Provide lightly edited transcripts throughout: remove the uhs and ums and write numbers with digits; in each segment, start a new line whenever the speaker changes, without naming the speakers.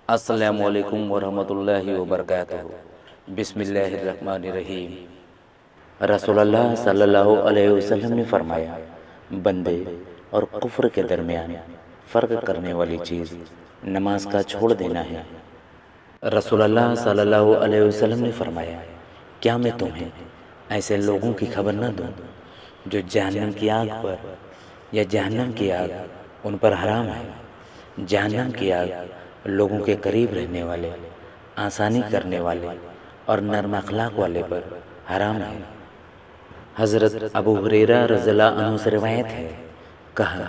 السلام علیکم ورحمۃ اللہ وبرکاتہ۔ بسم اللہ الرحمن الرحیم۔ رسول اللہ صلی اللہ علیہ وسلم نے فرمایا، بندے اور کفر کے درمیان فرق کرنے والی چیز نماز کا چھوڑ دینا ہے۔ رسول اللہ صلی اللہ علیہ وسلم نے فرمایا، کیا میں تمہیں ایسے لوگوں کی خبر نہ دوں جو جہنم کی آگ پر یا جہنم کی آگ ان پر حرام ہے۔ جہنم کی آگ لوگوں کے قریب رہنے والے، آسانی کرنے والے اور نرم اخلاق والے پر حرام ہے۔ حضرت ابو ہریرہ رضی اللہ عنہ سے روایت ہے، کہا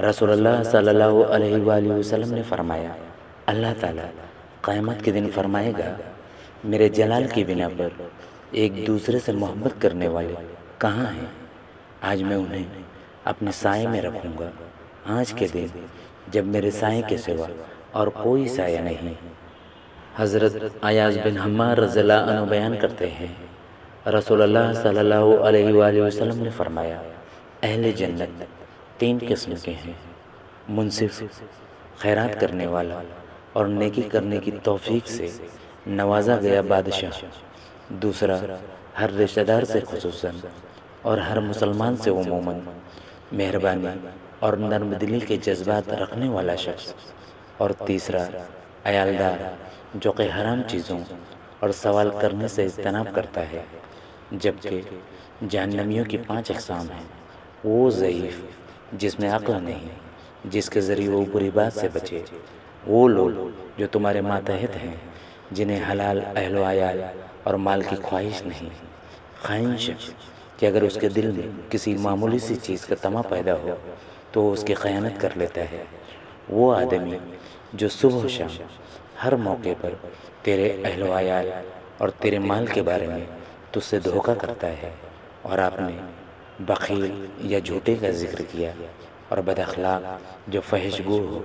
رسول اللہ صلی اللہ علیہ وآلہ وسلم نے فرمایا، اللہ تعالیٰ قیامت کے دن فرمائے گا، میرے جلال کی بنا پر ایک دوسرے سے محبت کرنے والے کہاں ہیں؟ آج میں انہیں اپنے سائے میں رکھوں گا، آج کے دن جب میرے سائے کے سوا اور کوئی سایہ نہیں۔ حضرت ایاز بن حمار رضی اللہ عنہ بیان کرتے ہیں، رسول اللہ صلی اللہ علیہ وآلہ وسلم نے فرمایا، اہل جنت تین قسم کے ہیں: منصف، خیرات کرنے والا اور نیکی کرنے کی توفیق سے نوازا گیا بادشاہ۔ دوسرا، ہر رشتہ دار سے خصوصاً اور ہر مسلمان سے عموماً مہربانی اور نرم دلی کے جذبات رکھنے والا شخص۔ اور تیسرا، عیالدار جو کہ حرام چیزوں اور سوال کرنے سے اجتناب کرتا ہے۔ جبکہ جہنمیوں کی 5 اقسام ہیں: وہ ضعیف جس میں عقل نہیں، جس کے ذریعے وہ بری بات سے بچے، وہ لوگ جو تمہارے ماتحت ہیں، جنہیں حلال اہل و عیال اور مال کی خواہش نہیں، خائن شخص کہ اگر اس کے دل میں کسی معمولی سی چیز کا طمع پیدا ہو تو وہ اس کی خیانت کر لیتا ہے، وہ آدمی جو صبح و شام ہر موقع پر تیرے اہل و عیال اور تیرے مال کے بارے میں تجھ سے دھوکہ کرتا ہے۔ اور آپ نے بخیل یا جھوٹے کا ذکر کیا، اور بد اخلاق جو فحش گو ہو